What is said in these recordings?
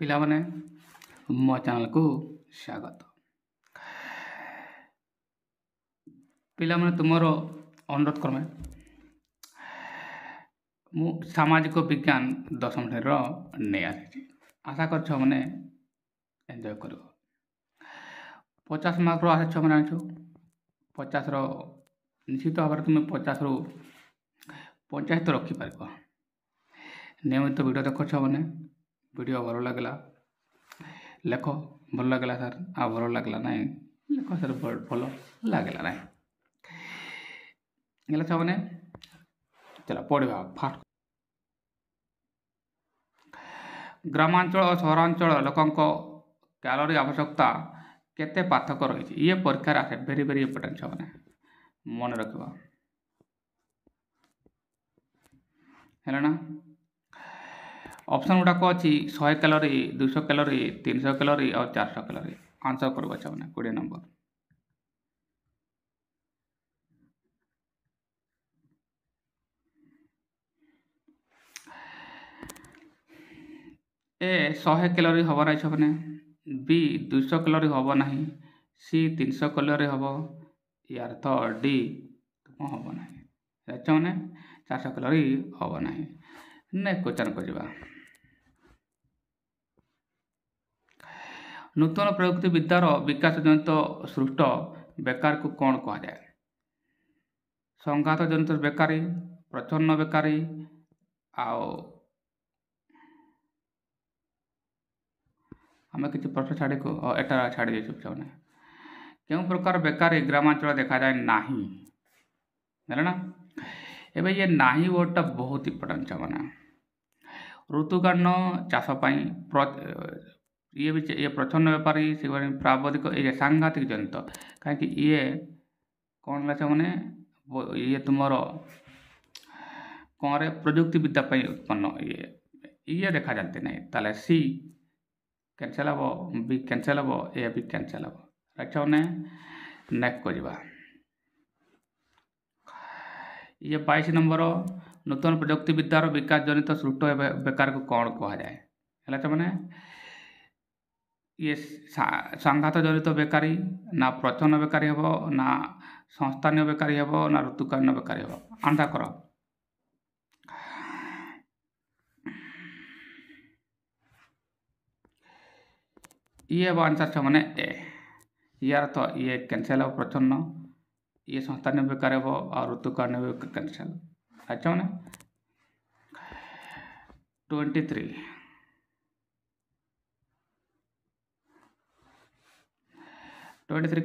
ପିଲାମାନେ ମୋ ଚ୍ୟାନେଲକୁ ସ୍ୱାଗତ। ପିଲାମାନେ ତୁମର ଅନୁରୋଧ କ୍ରମେ ମୁଁ ସାମାଜିକ ବିଜ୍ଞାନ ଦଶମ ଶ୍ରେଣୀର ନେଇ ଆସିଛି। ଆଶା କରୁଛ ମାନେ ଏନ୍ଜୟ କରିବ। 50 ମାର୍କର ଆସେ ଛୁଆମାନେ ଆଣିଛ। 50ର ନିଶ୍ଚିତ ଭାବରେ ତୁମେ 50ରୁ 85 ତ ରଖିପାରିବ। ନିୟମିତ ଭିଡ଼ିଓ ଦେଖ ଛୁଆମାନେ। ଭିଡ଼ିଓ ଭଲ ଲାଗିଲା ଲେଖ, ଭଲ ଲାଗିଲା ସାର୍, ଆଉ ଭଲ ଲାଗିଲା ନାହିଁ ଲେଖ ସାର୍, ଭଲ ଲାଗିଲା ନାହିଁ ହେଲା ଛୁଆମାନେ। ଚାଲ ପଢ଼ିବା। ଫାଷ୍ଟ, ଗ୍ରାମାଞ୍ଚଳ ଓ ସହରାଞ୍ଚଳ ଲୋକଙ୍କ କ୍ୟାଲୋରି ଆବଶ୍ୟକତା କେତେ ପାର୍ଥକ୍ୟ ରହିଛି? ଇଏ ପରୀକ୍ଷାରେ ଆସେ। ଭେରି ଭେରି ଇମ୍ପୋର୍ଟାଣ୍ଟ ଛୁଆମାନେ, ମନେ ରଖିବ ହେଲା ନା। ଅପସନ୍ ଗୁଡ଼ାକ ଅଛି 100 କ୍ୟାଲୋରି, 200 କ୍ୟାଲୋରି, 300 କ୍ୟାଲୋରି ଆଉ 400 କ୍ୟାଲୋରି। ଆନ୍ସର କରିବ ଛୁଆମାନେ 20 ନମ୍ବର। ए 100 କ୍ୟାଲୋରି ହେବ ନାହିଁ ଛୁଆମାନେ, ବି 200 କ୍ୟାଲୋରି ହେବ ନାହିଁ, ସି 300 କ୍ୟାଲୋରି ହେବ, ୟାର ତ ଡି ହେବ ନାହିଁ ଛୁଆମାନେ, 400 କ୍ୟାଲୋରି ହେବ ନାହିଁ। ନେକ୍ସଟ କ୍ୱେଶ୍ଚନକୁ ଯିବା। ନୂତନ ପ୍ରଯୁକ୍ତି ବିଦ୍ୟାର ବିକାଶ ଜନିତ ସୃଷ୍ଟ ବେକାରୀକୁ କ'ଣ କୁହାଯାଏ? ସଂଘାତ ଜନିତ ବେକାରୀ, ପ୍ରଚ୍ଛନ୍ନ ବେକାରୀ, ଆଉ ଆମେ କିଛି ପ୍ରଶ୍ନ ଏଟା ଛାଡ଼ି ଦେଇଛୁ ଛୁଆମାନେ। କେଉଁ ପ୍ରକାର ବେକାରୀ ଗ୍ରାମାଞ୍ଚଳ ଦେଖାଯାଏ ନାହିଁ? ହେଲା ନା। ଏବେ ଇଏ ନାହିଁ ୱାର୍ଡ଼ଟା ବହୁତ ଇମ୍ପୋର୍ଟାଣ୍ଟ ଛୁଆମାନେ। ଋତୁକାଳୀନ ଚାଷ ପାଇଁ ଇଏ ପ୍ରଚ୍ଛନ୍ନ ବେପାରୀ, ସେଭଳି ପ୍ରାବଧିକ, ଇଏ ସାଂଘାତିକ ଜନିତ। କାହିଁକି ଇଏ କ'ଣ ହେଲା ଛୁଆମାନେ, ଇଏ ତୁମର କ'ଣରେ ପ୍ରଯୁକ୍ତି ବିଦ୍ୟା ପାଇଁ ଉତ୍ପନ୍ନ, ଇଏ ଦେଖାଯାନ୍ତି ନାହିଁ। ତାହେଲେ ସି କ୍ୟାନସେଲ୍ ହେବ, ବି କ୍ୟାନସେଲ୍ ହେବ, ଏ ବି କ୍ୟାନସେଲ୍ ହେବ। ଛୁଆମାନେ ନେକ୍ସଟ କରିବା। ଇଏ 22 ନମ୍ବର। ନୂତନ ପ୍ରଯୁକ୍ତି ବିଦ୍ୟାର ବିକାଶ ଜନିତ ସୃଷ୍ଟ ବେକାରୀକୁ କ'ଣ କୁହାଯାଏ? ହେଲା ଛୁଆମାନେ, ଇଏ ସଂଘାତ ଜନିତ ବେକାରୀ, ନା ପ୍ରଚ୍ଛନ୍ନ ବେକାରୀ ହେବ, ନା ସଂସ୍ଥାନୀୟ ବେକାରୀ ହେବ, ନା ଋତୁକାଳୀନ ବେକାରୀ ହେବ? ଆନ୍ସର କର। ଇଏ ହେବ ଆନ୍ସର ଛୁଆମାନେ ଏ। ইয়ার তো ইয়ে ক্যান্সেল ହେବ ପ୍ରଚ୍ଛନ୍ନ, ଇଏ ସଂସ୍ଥାନୀୟ ବେକାର ହେବ, ଆଉ ଋତୁକାଳୀନ ବେକାର କ୍ୟାନସେଲ୍। ଆଚ୍ଛା ମାନେ 23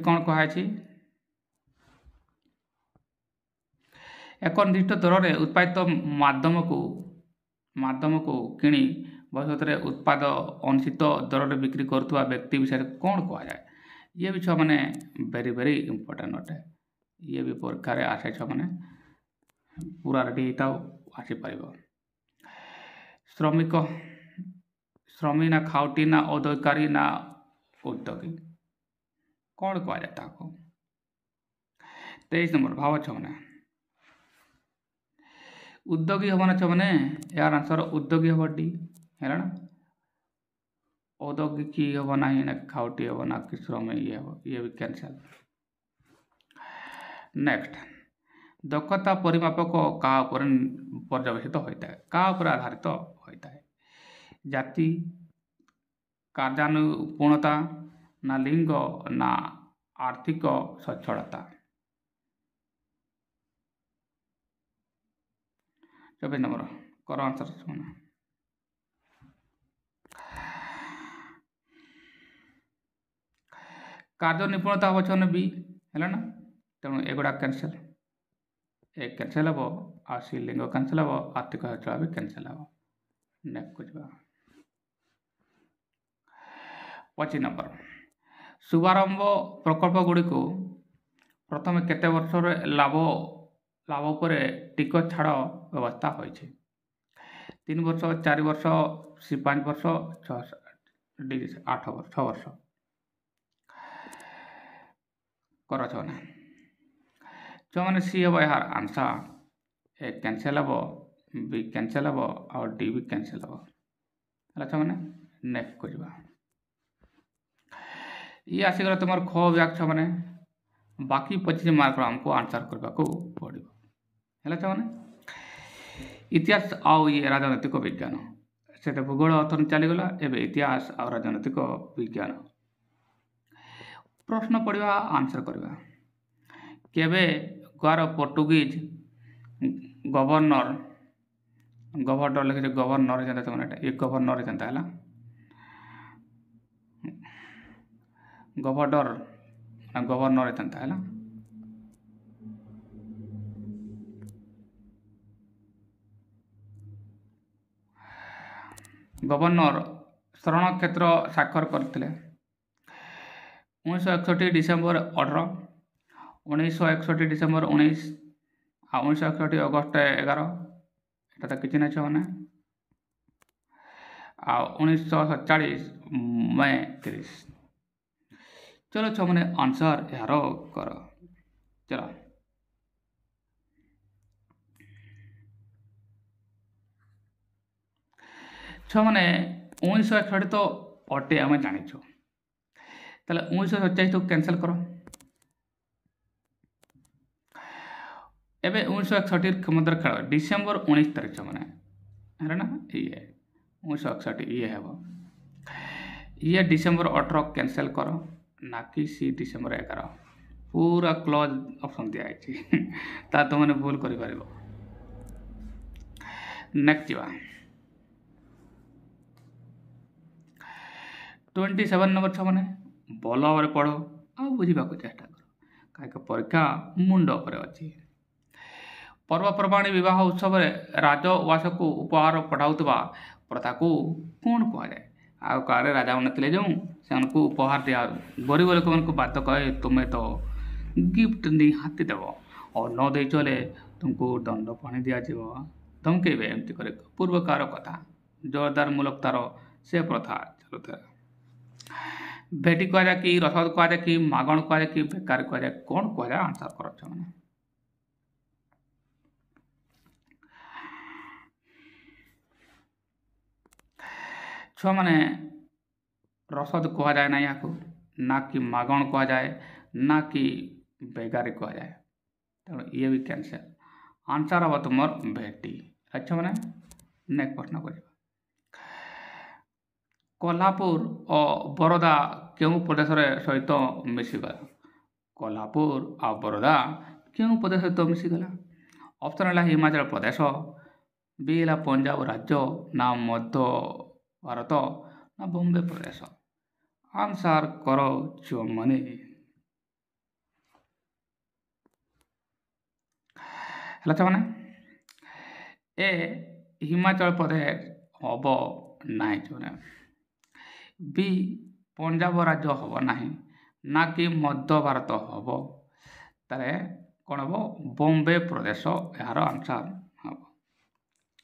କ'ଣ କୁହାଯାଇଛି? ଏକ ନିର୍ଦ୍ଦିଷ୍ଟ ଦରରେ ଉତ୍ପାଦିତ ମାଧ୍ୟମକୁ କିଣି ଭବିଷ୍ୟତରେ ଉତ୍ପାଦ ଅନିଶ୍ଚିତ ଦରରେ ବିକ୍ରି କରୁଥିବା ବ୍ୟକ୍ତି ବିଷୟରେ କ'ଣ କୁହାଯାଏ? ଇଏ ବି ଛୁଆମାନେ ଭେରି ଭେରି ଇମ୍ପୋର୍ଟାଣ୍ଟ ଅଟେ। ଇଏ ବି ପରୀକ୍ଷାରେ ଆସେ ଛୁଆମାନେ, ପୁରା ରେଡ଼ି ହେଇଥାଉ, ଆସିପାରିବ। ଶ୍ରମିକ ନା ଖାଉଟି, ନା ଔଦ୍ୟୋଗିକାରୀ, ନା ଉଦ୍ୟୋଗୀ, କ'ଣ କୁହାଯାଏ ତାହାକୁ? 23 ନମ୍ବର ଭାବ ଛୁଆମାନେ। ଉଦ୍ୟୋଗୀ ହେବ ନା ଛୁଆମାନେ, ଏହାର ଆନ୍ସର ଉଦ୍ୟୋଗୀ ହେବ ଡି। ହେଲା ନା। ଔଦ୍ୟୋଗିକୀ ହେବ ନାହିଁ, ନା ଖାଉଟି ହେବ, ନା କି ଶ୍ରମିକ ହେବ, ଇଏ ବି କ୍ୟାନସେଲ୍। ନେକ୍ସଟ, ଦକ୍ଷତା ପରିମାପକ କାହା ଉପରେ ପର୍ଯ୍ୟବେସିତ ହୋଇଥାଏ? କାହା ଉପରେ ଆଧାରିତ ହୋଇଥାଏ? ଜାତି, କାର୍ଯ୍ୟାନୁପୂଣତା, ନା ଲିଙ୍ଗ, ନା ଆର୍ଥିକ ସଚ୍ଛଳତା? 24 ନମ୍ବର କର ଆନ୍ସର ଶୁଣ। କାର୍ଯ୍ୟ ନିପୁଣତା ହେବ ଛୁଆମାନେ ବି। ହେଲା ନା। ତେଣୁ ଏଗୁଡ଼ା କ୍ୟାନସେଲ୍, ଏ କ୍ୟାନସେଲ୍ ହେବ, ଆଉ ସି ଲିଙ୍ଗ କ୍ୟାନସେଲ୍ ହେବ, ଆର୍ଥିକ ସଚ୍ଛଳତା ବି କ୍ୟାନସେଲ୍ ହେବ। ନେକ୍ସଟ ଯିବା। 25 ନମ୍ବର। ଶୁଭାରମ୍ଭ ପ୍ରକଳ୍ପଗୁଡ଼ିକୁ ପ୍ରଥମେ କେତେ ବର୍ଷରେ ଲାଭ ଉପରେ ଟିକସ ଛାଡ଼ ବ୍ୟବସ୍ଥା ହୋଇଛି? 3 ବର୍ଷ, 4 ବର୍ଷ, ସି 5 ବର୍ଷ, 6 ବର୍ଷ। କର ଛୁଆମାନେ ସି ହେବ ଏହାର ଆନ୍ସର। ଏ କ୍ୟାନସେଲ୍ ହେବ, ବି କ୍ୟାନସେଲ୍ ହେବ, ଆଉ ଡି ବି କ୍ୟାନସେଲ୍ ହେବ। ହେଲା ଛୁଆମାନେ नेक्स्ट को जा ये आसीगला तुम ख विभाग छ मैंने बाकी 25 मार्क आमको आंसर करने को पड़ो है छुआ इतिहास आउ ये राजनैतिक विज्ञान से भूगोल अर्थनीति चलीगला एवं इतिहास आ राजनैतिक विज्ञान प्रश्न पढ़ा आंसर करवा केबे गोवार पोर्टुगीज गवर्नर गवर्नर लिखे गवर्नर ये गवर्नर है गवर्नर गवर्नर है गवर्नर शरण क्षेत्र साक्षर करते 1961 डिसेम्बर 18 1961 डिसेम्बर 19 आ 1961 अगस्त 11 এটা তো কিছু না মানে आ 1947 मई 30 चलो छो मैंने आंसर यार कर चलो छो मैंने 1961 तो अटे आम जाचु ताले 1947 तो कैंसल करो एबे 1961 क्षमता खेल डिसेम्बर 19 तारीख मैंने है ना ये 1961 ये है ये डिसेम्बर 18 कैंसल करो ना कि सी डिसेम्बर 11 पूरा क्लोज ऑप्शन दिखाई ता तो मैंने भूल कर नेक्स्ट जा 27 नंबर छ मैंने भल भाव पढ़ आ बुझा चेष्टा कर कहीं परीक्षा मुंड पर अच्छी पर्वपर्वाणी विवाह उत्सव राजवास को उपहार पठाऊा प्रथा को कौन कहुए आ काले राजा मैंने जो से उपहार दिया गरीब लोक बात कहे तुम्हें तो गिफ्ट निहाती देव और न दे चले तुमको दंड पानी दिज्व धमकेबे एमती कर पूर्वकार कथा जोरदार मूलक तार से प्रथा चलुता भेटी कहुए कि रसद कहुए कि मागण कहुए कि बेकार कहुए कौन कहुए आंसर कर मैंने छुआ मैंने रसद कह जाए ना यहाँ ना कि मागण कह जाए ना कि बेगारी कह जाए तेणु ये भी कैंसल आंसर हम तुम भेटी अच्छा मैंने नेक्स्ट प्रश्न कर कोल्हापुर और बरोदा क्यों प्रदेश सहित मिशीगला कोल्हापुर आ बरोदा क्यों प्रदेश सहित मिशीगला ऑप्शन है हिमाचल प्रदेश बी है पंजाब राज्य ना मध्य भारत ना बॉम्बे प्रदेश आंसर करो चुमनी है मैंने ए हिमाचल प्रदेश हम ना चुने बी पंजाब राज्य हम ना कि मध्य भारत हम तारे कौन हम बॉम्बे प्रदेश यार आंसर हम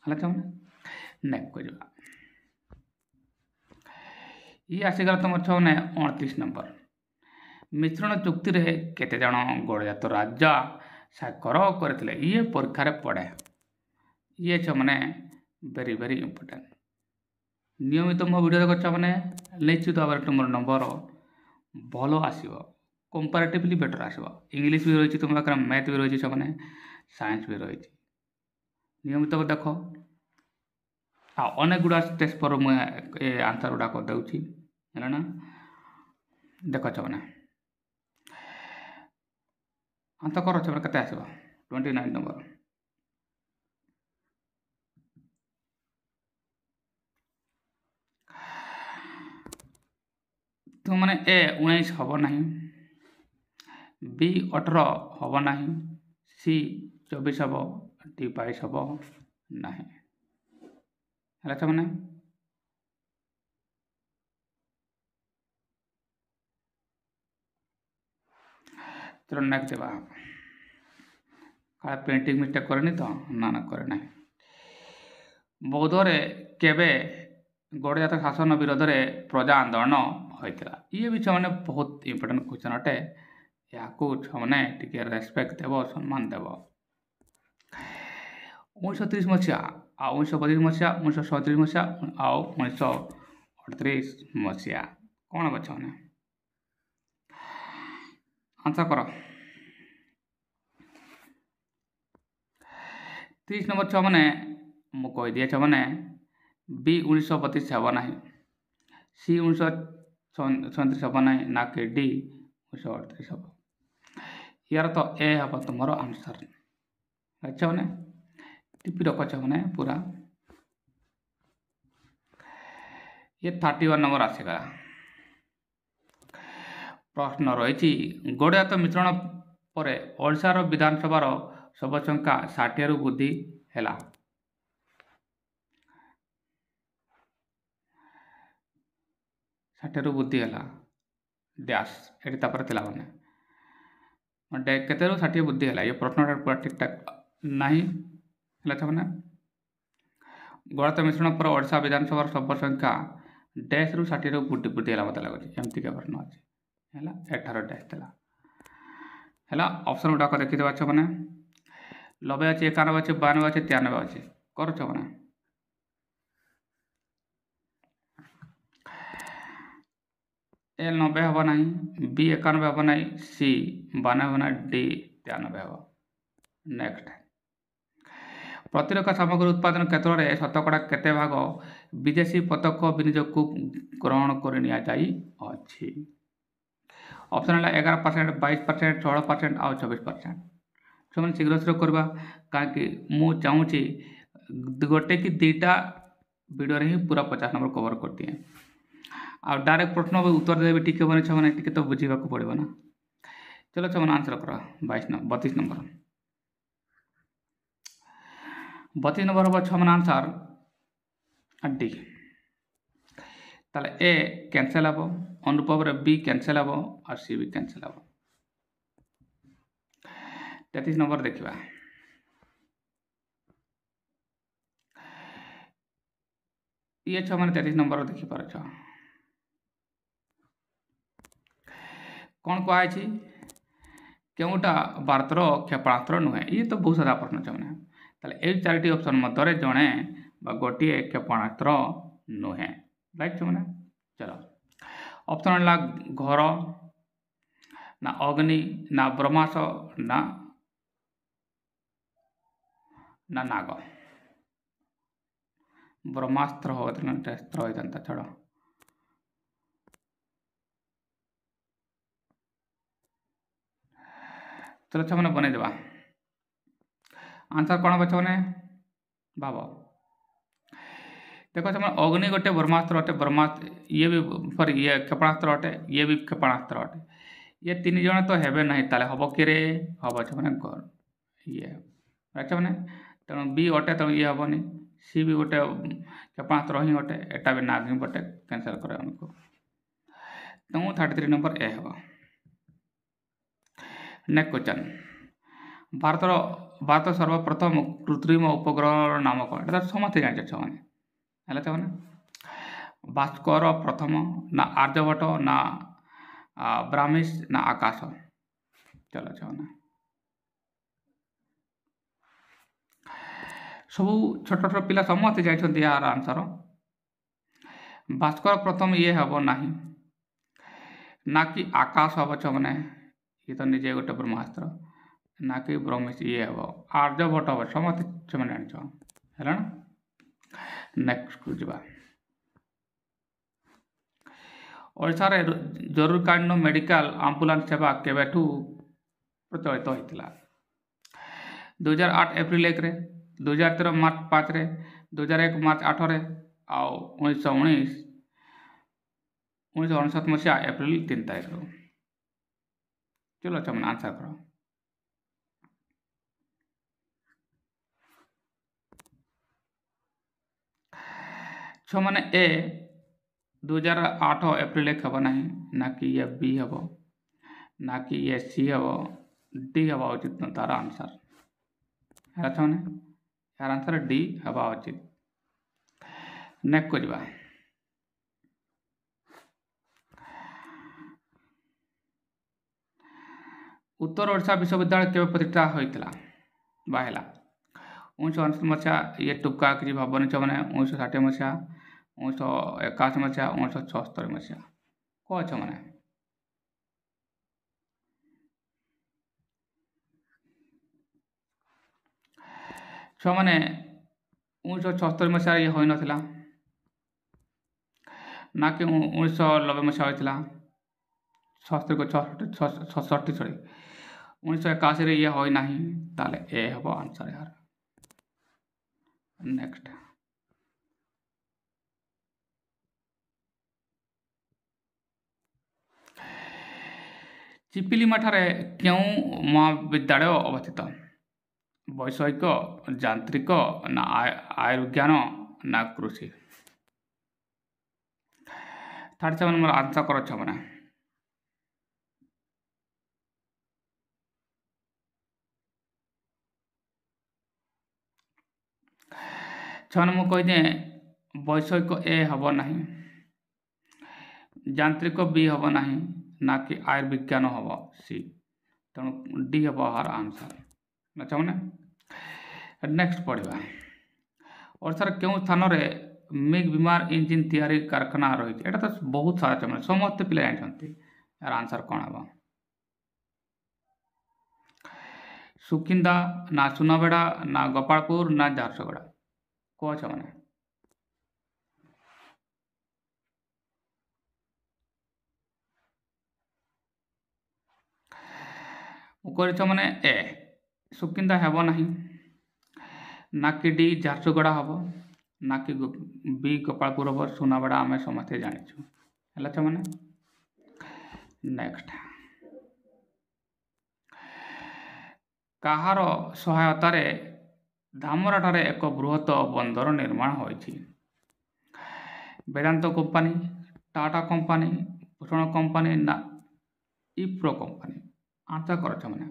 है मैंने नेक्स्ट को ये आसीगला तुम छने 29 नंबर मिश्रण चुक्ति रे केते जण गणजात राजा साक्षर करथिले ये परीक्षा पड़े ये छ मैंने वेरी वेरी इंपोर्टेंट नियमित मो वीडियो देख मैंने निश्चित भाव तुम नंबर भल आसो कंपारेटिवली बेटर आसो इंग्लीश भी रही तुम पाखे मैथ भी रही मैंने साइंस भी रही नियमित देख अनेक गुड़ा स्टेज पर मुझे आंसर गुड़ाक दूसरी है ना देख मैंने आंसर कर के आस 29 नंबर तो मैंने ए 19 हम ना बी 18 हम ना सी 24 हम डी 22 हम ना है मैंने चलो नेक्स्ट देवा काले प्रिंटिंग मिस्टेक करनी तो ना ना करे ना बौद्धरे केबे गणजात शासन विरोध में प्रजा आंदोलन होता ये भी मैंने बहुत इंपोर्टेंट क्वेश्चन अटे या मैंने टे रेस्पेक्ट देव सम्मान देव 1930 मसीहा आ 1932 मसीहा 1937 मसीहा आ ମସିହା। କ'ଣ ହେବ ଛୁଆମାନେ ଆନ୍ସର କର। 30 ନମ୍ବର ଛୁଆମାନେ ମୁଁ କହିଦିଏ ଛୁଆମାନେ ବି 1932 ହେବ ନାହିଁ, ସି 1937 ହେବ ନାହିଁ, ନା କି ଡି 1938 ହେବ। यार तो ए हम तुम आंसर अच्छा मैंने टिपी रख मैंने पूरा ये 31 नंबर आसेगा। प्रश्न रही गौड़ियात मिश्रण पर ओडिशार विधानसभार सभा संख्या 60 रु वृद्धि है। 60 रु वृद्धि है डैश ये मैंने केते 60 बुद्धि है। ये प्रश्न पूरा ठीक ठाक नहीं मैंने गणित मिश्रण पर ओडिशा विधानसभा सभा संख्या डैश रु 60 रु बुद्धि है मत लगे एमती क्या प्रश्न अच्छे है 18 डैश है। ऑप्शन गुड़ाक देखीदेव छ मैंने 90 अच्छे 91 अच्छे 92 अच्छे 93 अच्छे कर मैंने ए 90 हम ना बी 91 हम ना सी 92 हम ना डी 93 हम। नेक्स्ट प्रतिरक्षा सामग्री उत्पादन क्षेत्र में शतकड़ा केते भाग विदेशी प्रत्यक्ष विनियोग को ग्रहण कर नि जाई अछि। ऑप्शन है 11%, 22%, 16% और 24%। जो मैंने शीघ्र शीघ्र करवा कहीं मु चाहूँगी गोटे कि दुईटा वीडियो ही पूरा 50 नंबर कवर कर दिए आ डायरेक्ट प्रश्न उत्तर देवे टी मैंने टी तो बुझा पड़ो ना। चलो मैंने आंसर कर 32 नंबर 32 नंबर हम मैंने आंसर डी ताले ए कैंसल हम अनुपम बी कैंसल हम और सी भी कैंसल हम। 33 नंबर देखा ये मैंने 33 नंबर देखिपार कौन कहुई केउटा भारतर क्षेपणास्त्र नुहे। ये तो बहुत सारा प्रश्न मैंने ताले ए चारिटी ऑप्शन मध्य जड़े गोटे क्षेपणास्त्र नुहे राइट मैंने। चलो ऑप्शन है घर ना अग्नि ना ब्रह्मास ना ना नाग। ब्रह्मास्त्र अस्त्र होता छड़ चलो अच्छा मैंने बनईदेवा आंसर कौन हम मैंने भाव देखो मैंने अग्नि गोटे ब्रह्मास्त्र अटे ब्रह्मास्त्र ये भी सॉरी ये क्षेपणास्त्र अटे ये भी क्षेपणास्त्र अटे ये 3 जन तो हेबे ना ताले हम कि हम मैंने ये अच्छा मैंने तेणु बी अटे तेणु ये हेनी सी भी गोटे क्षेपणास्त्र ही अटे एटा भी नाग ही बटे कैंसल करे हमको तेणु 33 नंबर ए हम। नेक्स्ट क्वेश्चन भारत सर्वप्रथम कृत्रिम उपग्रह नाम कौन एटा समस्त जान मैंने भास्कर प्रथम ना आर्यभट्ट ना ब्राह्मिश ना आकाश। चलो मैंने सब छोट छोट पिला समस्त जाइछन्ति यार आंसर भास्कर प्रथम ये हम ना ना कि आकाश हम मैंने ये तो निजे गोटे ब्रह्मास्त्र ना कि ब्रह्मेश ये हम आर्यभट्ट हम समस्त से जान है। नेक्स्ट को जा ओडिशा रे जरूरकालीन मेडिकल आम्बुलांस सेवा केबेठू प्रचलित होता 2008 एप्रिल 1 रे 2013 मार्च 5 रे 2001 मार्च 8 रे आउ 1999 मसीहा एप्रिल 3 तारीख। चलो अच्छा मैंने आंसर करो छो मैंने ए 2008 एप्रिल 1 हम ना कि ये बी हम ना कि ये सी हम डी हवा उचित तार आंसर है। मैंने यार आंसर डी हवा उचित। नेक्स्ट को जा उत्तर ओडिशा विश्वविद्यालय केवे प्रतिष्ठा होता बाहला 1969 मसीहा ये टुका किसी भावन मैंने 1960 मसीहा 1981 ମସିହା 1976 ମସିହା କେଉଁ ଅଛ ମାନେ ଛୁଆମାନେ 1976 ମସିହାରେ ଇଏ ହୋଇନଥିଲା ନା କି 1990 ମସିହା ହୋଇଥିଲା 67 ସରି 1981ରେ ଇଏ ହୋଇନାହିଁ ତାହେଲେ ଏ ହେବ ଆନ୍ସର ଏହାର। ନେକ୍ସଟ ଚିପିଲିମାଠାରେ କେଉଁ ମହାବିଦ୍ୟାଳୟ ଅବସ୍ଥିତ? ବୈଷୟିକ, ଯାନ୍ତ୍ରିକ ନା ଆୟୁର୍ବିଜ୍ଞାନ ନା କୃଷି? 37 ନମ୍ବର ଆନ୍ସର କର ଛୁଆମାନେ। ଛୁଆମାନେ ମୁଁ କହିଦିଏ ବୈଷୟିକ ଏ ହେବ ନାହିଁ, ଯାନ୍ତ୍ରିକ ବି ହେବ ନାହିଁ ନା କି ଆୟୁର୍ବିଜ୍ଞାନ ହେବ ସି, ତେଣୁ ଡି ହେବ ଏହାର ଆନ୍ସର। ଛୁଆମାନେ ନେକ୍ସଟ ପଢ଼ିବା ଓଡ଼ିଶାର କେଉଁ ସ୍ଥାନରେ ମିଗ ବିମାନ ଇଞ୍ଜିନ ତିଆରି କାରଖାନା ରହିଛି? ଏଇଟା ତ ବହୁତ ସାରା ଛୁଆମାନେ ସମସ୍ତେ ପିଲା ଜାଣିଛନ୍ତି, ଏହାର ଆନ୍ସର କ'ଣ ହେବ? ସୁକିନ୍ଦା ନା ସୁନାବେଡ଼ା ନା ଗୋପାଳପୁର ନା ଝାରସୁଗୁଡ଼ା କେଉଁ ଅଛ ମାନେ? କରିଛ ମାନେ ଏ ସୁକିନ୍ଦା ହେବ ନାହିଁ ନା କି ଡି ଝାରସୁଗୁଡ଼ା ହେବ ନା କି ବି ଗୋପାଳପୁର ହେବ, ସୁନାବେଡ଼ା ଆମେ ସମସ୍ତେ ଜାଣିଛୁ ହେଲା ଛୁଆମାନେ। ନେକ୍ସଟ କାହାର ସହାୟତାରେ ଧାମରାଠାରେ ଏକ ବୃହତ ବନ୍ଦର ନିର୍ମାଣ ହୋଇଛି? Vedanta company, Tata company, Bhushan company ନା ଇପ୍ରୋ କମ୍ପାନୀ? ଆନ୍ସର କର ଛୁଆମାନେ।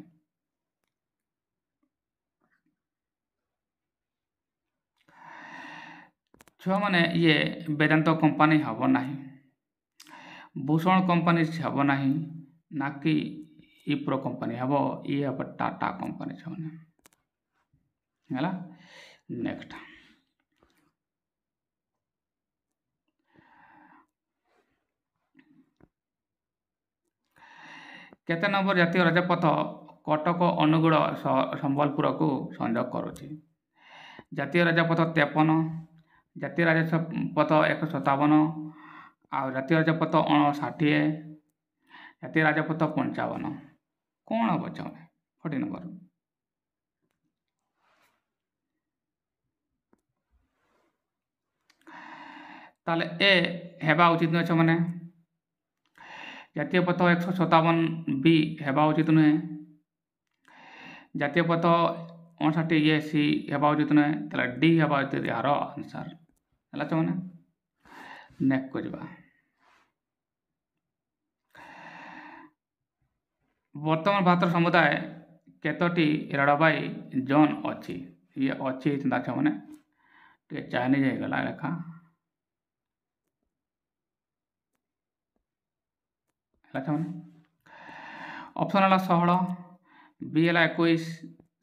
ଛୁଆମାନେ ଇଏ ବେଦାନ୍ତ କମ୍ପାନୀ ହେବ ନାହିଁ, ଭୂଷଣ କମ୍ପାନୀ ହେବ ନାହିଁ ନା କି ଇପ୍ରୋ କମ୍ପାନୀ ହେବ, ଇଏ ହେବ ଟାଟା କମ୍ପାନୀ ଛୁଆମାନେ ହେଲା। ନେକ୍ସଟ କେତେ ନମ୍ବର ଜାତୀୟ ରାଜପଥ କଟକ ଅନୁଗୁଳ ସମ୍ବଲପୁରକୁ ସଂଯୋଗ କରୁଛି? ଜାତୀୟ ରାଜପଥ 53, ଜାତୀୟ ରାଜପଥ 157, ଆଉ ଜାତୀୟ ରାଜପଥ 59, ଜାତୀୟ ରାଜପଥ 55 କ'ଣ ହେବ ଛୁଆମାନେ? 40 ନମ୍ବର। ତାହେଲେ ଏ ହେବା ଉଚିତ ନୁହେଁ ଛୁଆମାନେ, ଜାତୀୟ ପଥ 157 ବି ହେବା ଉଚିତ ନୁହେଁ, ଜାତୀୟ ପଥ 59 ଇଏ ସି ହେବା ଉଚିତ ନୁହେଁ, ତାହେଲେ ଡି ହେବା ଉଚିତ ଏହାର ଆନ୍ସର ହେଲା ଛୁଆମାନେ। ନେକ୍ସଟ କରିବା ବର୍ତ୍ତମାନ ଭାରତର ସମୁଦାୟ କେତୋଟି ରେଳବାଇ ଜୋନ୍ ଅଛି? ଇଏ ଅଛି ହେଇଥାନ୍ତା ଛୁଆମାନେ, ଟିକେ ଚାଇନିଜ ହେଇଗଲା ଲେଖା ହେଲା ଛୁଆମାନେ। ଅପସନ୍ ହେଲା 16, ବି ହେଲା 21,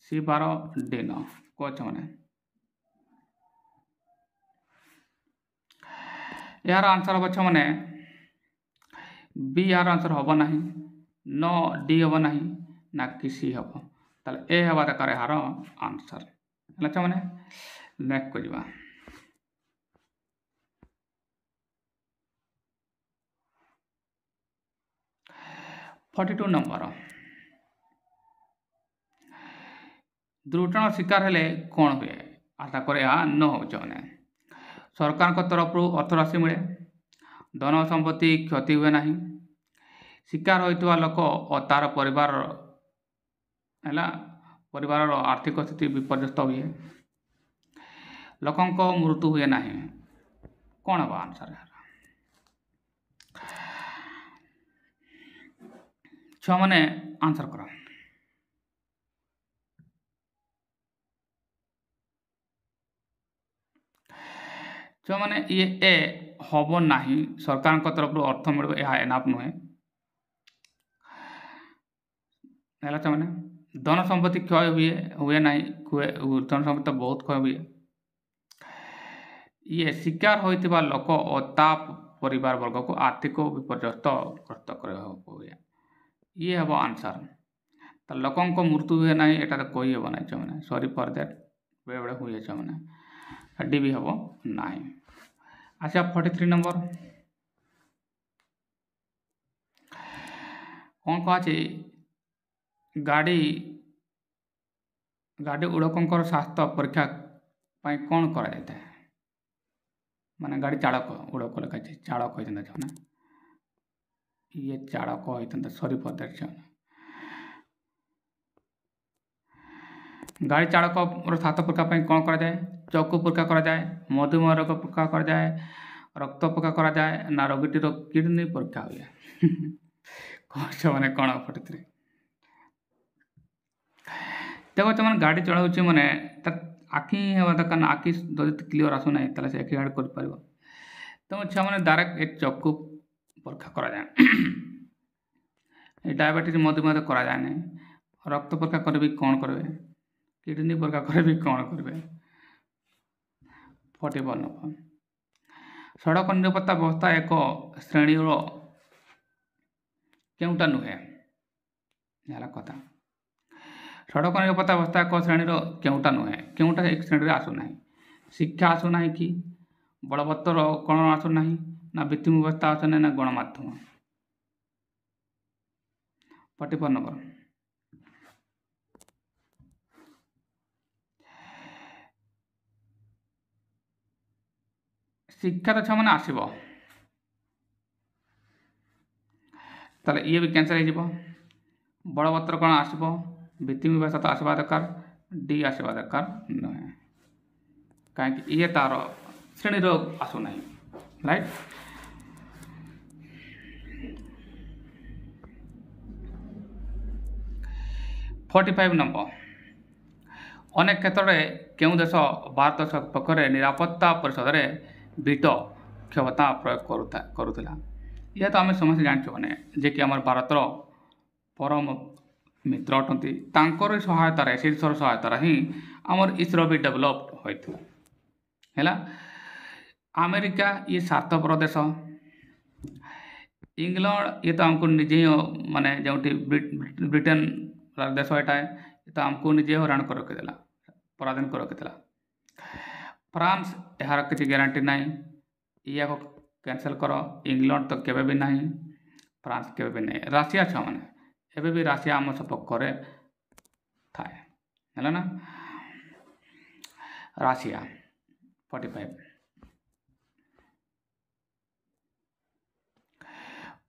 ସି 12, ଡି 9 କେଉଁ ଛୁଆମାନେ? ଏହାର ଆନ୍ସର ହେବ ଛୁଆମାନେ ବି, ଏହାର ଆନ୍ସର ହେବ ନାହିଁ, ନ ଡି ହେବ ନାହିଁ ନା କି ସି ହେବ, ତାହେଲେ ଏ ହେବା ଦରକାର ଏହାର ଆନ୍ସର ହେଲା ଛୁଆମାନେ। ନେକ୍ସଟ କରିବା (42 ନମ୍ବର) ଦୁର୍ଘଟଣା ଶିକାର ହେଲେ କ'ଣ ହୁଏ? ଆଶା କରେ ଏହା ନ ହେଉଛି ମାନେ ସରକାରଙ୍କ ତରଫରୁ ଅର୍ଥରାଶି ମିଳେ, ଧନ ସମ୍ପତ୍ତି କ୍ଷତି ହୁଏ ନାହିଁ, ଶିକାର ହୋଇଥିବା ଲୋକ ଓ ତା'ର ପରିବାରର ଆର୍ଥିକ ସ୍ଥିତି ବିପର୍ଯ୍ୟସ୍ତ ହୁଏ, ଲୋକଙ୍କ ମୃତ୍ୟୁ ହୁଏ ନାହିଁ। କ'ଣ ହେବ ଆନ୍ସର? ଛୁଆମାନେ ଆନ୍ସର କର। ଛୁଆମାନେ ଇଏ ଏ ହେବ ନାହିଁ, ସରକାରଙ୍କ ତରଫରୁ ଅର୍ଥ ମିଳିବ, ଏହା ଏନାଫ୍ ନୁହେଁ ହେଲା ଛୁଆମାନେ। ଧନ ସମ୍ପତ୍ତି କ୍ଷୟ ହୁଏ ନାହିଁ, ଧନ ସମ୍ପତ୍ତି ବହୁତ କ୍ଷୟ ହୁଏ, ये शिकार होइतिबा लोक और ता परिवार वर्ग को आर्थिक विपर्यस्त ग्रस्त कर ये हम आंसर तो लोकों को मृत्यु हुए ना यहाँ तो कही हे ना मैंने सॉरी फॉर दैट बेले बेले हुए मैंने डी भी हम ना। अच्छा 43 नंबर कौन कह गाड़ी गाड़ी उड़कों स्वास्थ्य परीक्षा कौन करा जाता है माने गाड़ी चालक उड़क लिखा चालक होता ये चालक होता सॉरी फॉर दैट गाड़ी चालक स्वास्थ्य परीक्षा कौन करा जाए चक्षु परीक्षा करा जाए मधुमेह रोग परीक्षा करा जाए रक्त परीक्षा करा जाए ना रोगीटीर किडनी परीक्षा हुए कह मैंने कौन 43 देखो तुम गाड़ी चलाऊ मैंने आखि हवा दरकार आखि जब क्लीयर आसुना से आखि गाड़ी कर तुम छुआ मैंने डायरेक्ट चक्षु परीक्षा करा जाए डायबिटीज मधुमेह करा जाए नहीं रक्त परीक्षा करें कौन करेंगे किडनी परीक्षा करें कौन करेंगे 41 नंबर सड़क निरापत्ता व्यवस्था एक श्रेणी केउटा नुहे कथा सड़क निरापत्ता व्यवस्था एक श्रेणी केउटा नुहे केउटा एक श्रेणी आसुना शिक्षा आसुना कि बलवत्तर कौन आसुना ना वित्तीय व्यवस्था आसुना ना गणमाध्यम 44 नंबर शिक्षा तो छा आसब ताले ये भी कैंसल हो बलवत्तर कौन आसब वित्तीय व्यवस्था तो आसवा दरकार डी आसवा दरकार नुहे कहीं ये तार श्रेणी आसुना राइट। फोर्टी 45 नंबर अनेक क्षेत्र में क्यों देश भारत सपक्ष निरापत्ता परिषद में वीटो क्षमता प्रयोग करुला यह तो आम समस्त जानते मैंने जे कि आम भारतर परम मित्र अटंती सहायतार से सहायतार ही आमर इसरो भी डेभलप होता है। अमेरिका ये स्वार्थपर देश इंग्लैंड ये तो आमको निजे माने जो ब्रिटेन देश यहाँ ये तो आमको निजे हराण कर रखीदेला पराधीन कर रखीदेला फ्रांस यार किसी ग्यारंटी ना या कैंसल कर इंग्लैंड तो केवे भी नहीं फ्रांस केवे भी नहीं राशिया छुआ मैंने एवं भी राशिया आम सपक्ष थाए है ना राशिया 45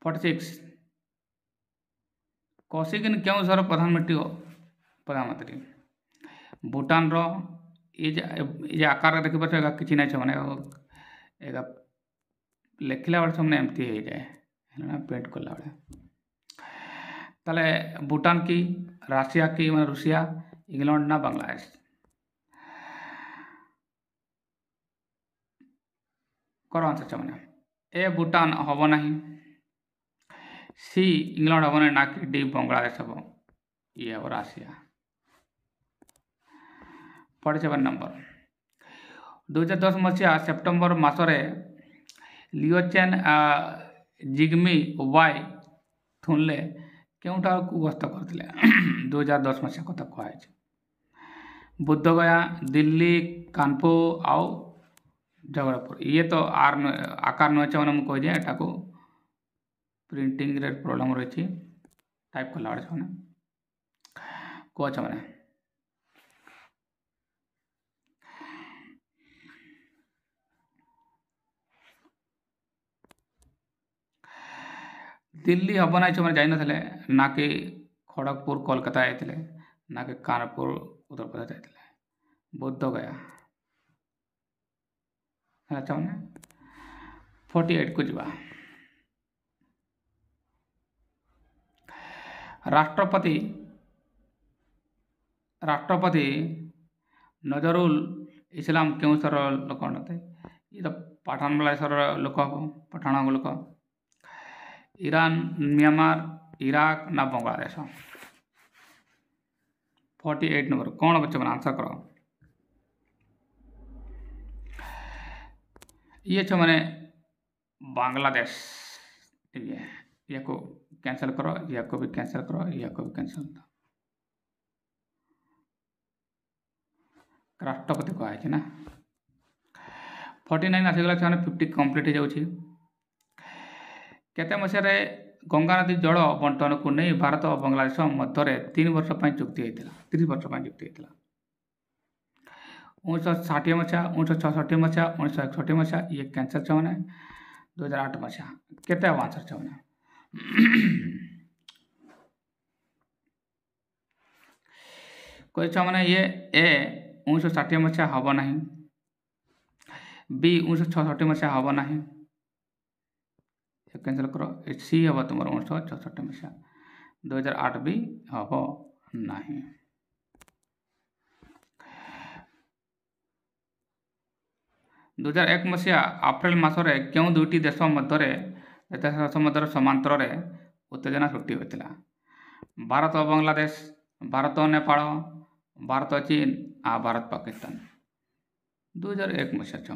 46 कौशिकिन क्यों सर प्रधानमंत्री भूटान रो ये आकार देखिए किसी ना मैंने लिखला बेल से एमती हो जाए पेंट कला बेले ताले भूटान की राशिया की मैं रूसिया इंग्लैंड ना बांग्लादेश करो आंसर मैंने ए भूटान हम ना सी इंग्लैंड हम ना कि डी बांग्लादेश हम ये हम राशिया 47 नंबर 2010 मसीहा सेप्टेम्बर मसरे लिओचेन जिग्मी वाई थुनले क्योंटा को गस्त करते 2010 मसीहा कथा कहुए बुद्धगया दिल्ली कानपुर आउ जगदलपुर ये तो आकार नुहे मैंने मुझे कहीदिए एटा को प्रिंटिंग रे प्रॉब्लम रही टाइप कला मैंने कह मैंने दिल्ली हम ना मैंने जान ना कि खड़गपुर कोलकाता जाते ना कि कानपुर उत्तर प्रदेश जाते बुद्ध गया अच्छा मैंने 48 को जीवा राष्ट्रपति राष्ट्रपति नजरुल इस्लाम क्यों सर लोक ये तो पठान बालासर लोक हम पठाण लोक ईरान म्यांमार इराक ना बांग्लादेश 48 नंबर कौन बच्चे मैंने आंसर करो ये छुआने बांग्लादेश ये को कैंसिल करो, या को भी कैंसिल करो, या को भी कैंसिल। राष्ट्रपति कहुए ना 49 आसीगला से 50 कम्प्लीट हो जाऊँगी। केते मसीह गंगा नदी जल बंटन को नहीं भारत और बांग्लादेश मध्य 3 वर्ष चुक्ति होता 30 वर्ष चुक्ति होता 1960 मसीहा 1966 मसीहा 1961 मसीहा ये कैंसर छे 2008 मसीहा केते आंसर छे कोई छे ये ए 1960 मसीहा हम ना, बी 1966 मसीहा हम ना, कैंसिल करो। सी हम तुम 1966 मसीहा 2008 भी हम ना। 2001 मसीहा अप्रैल मसरे क्यों दुईटी देश मध्य समांतर उत्तेजना सृष्टि होता? भारत और बांग्लादेश, भारत और नेपाल, भारत और चीन आ भारत पाकिस्तान 2001 मसीहा छे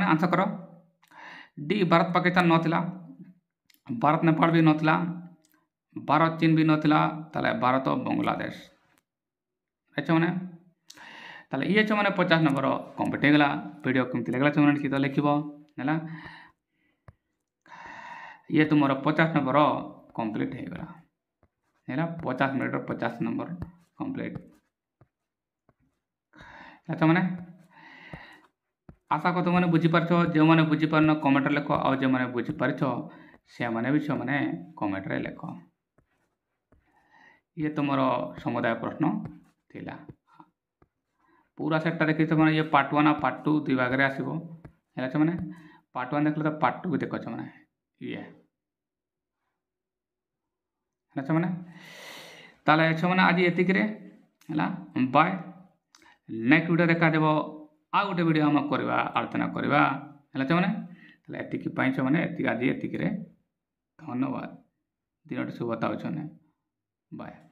आंसर करो। डी भारत पाकिस्तान नथिला, भारत नेपाल भी नथिला, भारत चीन भी नथिला, ताले भारत और बांग्लादेश अच्छे मैंने ताले ये मैंने 50 नंबर कंप्लीट होगा। वीडियो कमती लगला मैंने निश्चित लिखब ये तुम 50 नंबर कंप्लीट होगा है 50 मिनट 50 नंबर कंप्लीट अच्छा मैंने आशा कर तुमने बुझीपार जो मैंने बुझीपार कमेंट लिख और जो मैंने बुझीपार से मैंने भी से कमेंट रे लिख। ये तुम समुदाय प्रश्न थिला पूरा सेटा देखी तो मैंने ये पार्ट 1 और पार्ट 2 दुई भाग में आसो है मैंने पार्ट 1 देख तो पार्ट 2 भी देख मैंने ये है मैंने ताले मैंने आज ये बाय नेक्स्ट वीडियो देखा देव आ गोटे वीडियो आम करवा आलोचना करवा है मैंने एतिकी मैंने आज एतिक धन्यवाद दिन शुभता बाय।